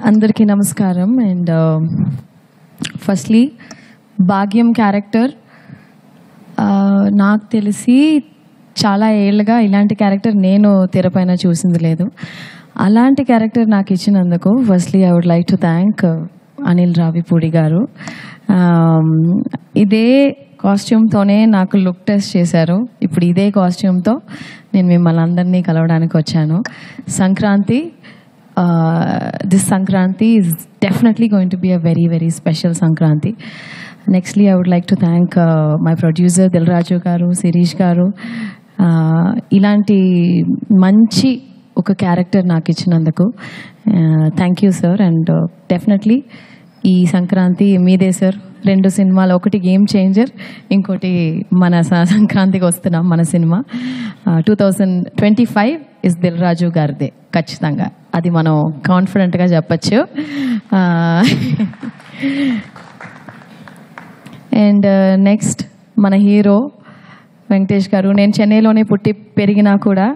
అందరికీ నమస్కారం. And firstly భాగ్యం క్యారెక్టర్ నాకు తెలిసి చాలా ఏళ్ళుగా ఇలాంటి క్యారెక్టర్ నేను తెరపైన చూసింది లేదు. అలాంటి క్యారెక్టర్ నాకు ఇచ్చినందుకు firstly I would like to thank Anil Ravipudi garu. ఇదే కాస్ట్యూమ్తోనే నాకు లుక్ టెస్ట్ చేశారు. ఇప్పుడు ఇదే కాస్ట్యూమ్తో నేను మిమ్మల్ని అందరినీ కలవడానికి వచ్చాను. Sankranti, this Sankranti is definitely going to be a very, very special Sankranti. Nextly, I would like to thank my producer Dilraju garu, Sirish garu. Ilanti manchi oka character naaku ichinanduku thank you sir. And definitely ee Sankranti meede sir. రెండు సినిమాలు, ఒకటి game changer, ఇంకోటి మన సంక్రాంతికి వస్తున్నాం మన cinema. 2025 is Dil Raju గారిదే ఖచ్చితంగా, అది మనం కాన్ఫిడెంట్గా చెప్పచ్చు. అండ్ నెక్స్ట్ మన హీరో వెంకటేష్ గారు. నేను చెన్నైలోనే పుట్టి పెరిగినా కూడా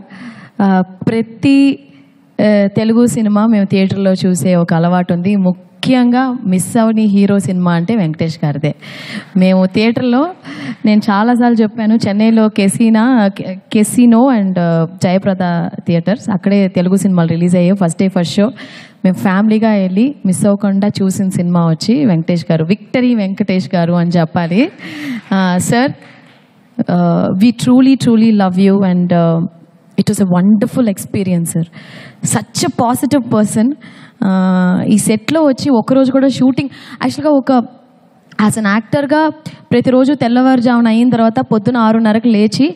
ప్రతి తెలుగు సినిమా మేము థియేటర్లో చూసే ఒక అలవాటు ఉంది. ముఖ్యంగా మిస్ అవని హీరో సినిమా అంటే వెంకటేష్ గారిదే. మేము థియేటర్లో, నేను చాలాసార్లు చెప్పాను, చెన్నైలో కెసినో అండ్ జయప్రద థియేటర్స్, అక్కడే తెలుగు సినిమాలు రిలీజ్ అయ్యాయి. ఫస్ట్ డే ఫస్ట్ షో మేము ఫ్యామిలీగా వెళ్ళి మిస్ అవ్వకుండా చూసిన సినిమా వచ్చి వెంకటేష్ గారు. విక్టరీ వెంకటేష్ గారు అని చెప్పాలి. Sir, we truly love you and it was a wonderful experience sir. Such a positive person. ఈ సెట్లో వచ్చి ఒకరోజు కూడా షూటింగ్, యాక్చువల్గా ఒక యాజ్ అన్ యాక్టర్గా ప్రతిరోజు తెల్లవారుజామున అయిన తర్వాత పొద్దున 6:30కి లేచి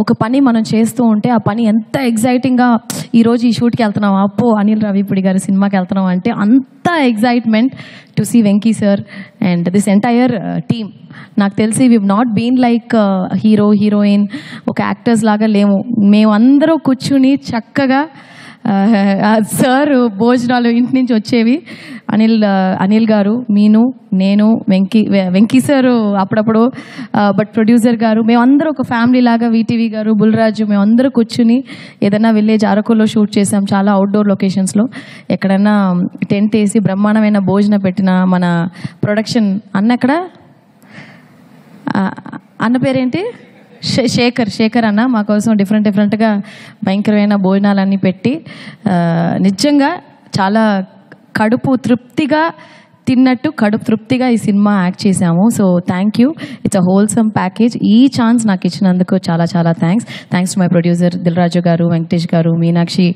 ఒక పని మనం చేస్తూ ఉంటే ఆ పని ఎంత ఎగ్జైటింగ్గా, ఈరోజు ఈ షూట్కి వెళ్తున్నాం, అప్పో అనిల్ రావిపూడి గారి సినిమాకి వెళ్తున్నాం అంటే అంత excitement to see Venky sir and this entire team. నాకు తెలిసి we not been like hero heroine ఒక యాక్టర్స్ లాగా లేము. మేమందరూ కూర్చుని చక్కగా సార్ భోజనాలు ఇంటి నుంచి వచ్చేవి. అనిల్ గారు, నేను వెంకీ సారు అప్పుడప్పుడు, బట్ ప్రొడ్యూసర్ గారు, మేమందరూ ఒక ఫ్యామిలీ లాగా, వీటీవీ గారు, బుల్రాజు, మేమందరూ కూర్చుని ఏదైనా విలేజ్ అరకులో షూట్ చేసాం, చాలా అవుట్డోర్ లొకేషన్స్లో. ఎక్కడైనా టెంట్ వేసి బ్రహ్మాండమైన భోజనం పెట్టిన మన ప్రొడక్షన్ అన్న అన్న పేరేంటి, శేఖర్ అన్న మా కోసం డిఫరెంట్గా భయంకరమైన భోజనాలన్నీ పెట్టి నిజంగా చాలా కడుపు తృప్తిగా తిన్నట్టు కడుపు తృప్తిగా ఈ సినిమా యాక్ట్ చేశాము. So thank you. It's a wholesome package. ఈ ఛాన్స్ నాకు ఇచ్చినందుకు చాలా thanks to my producer Dil Raju గారు, వెంకటేష్ గారు, మీనాక్షి,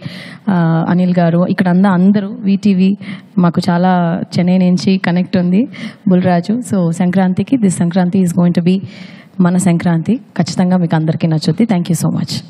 అనిల్ గారు, ఇక్కడ అందరూ వీటీవీ మాకు చాలా చెన్నై నుంచి కనెక్ట్ ఉంది, బుల్రాజు. సో సంక్రాంతికి, this Sankranti is going to be మన సంక్రాంతి. ఖచ్చితంగా మీకు అందరికీ నచ్చుద్ది. Thank you so much.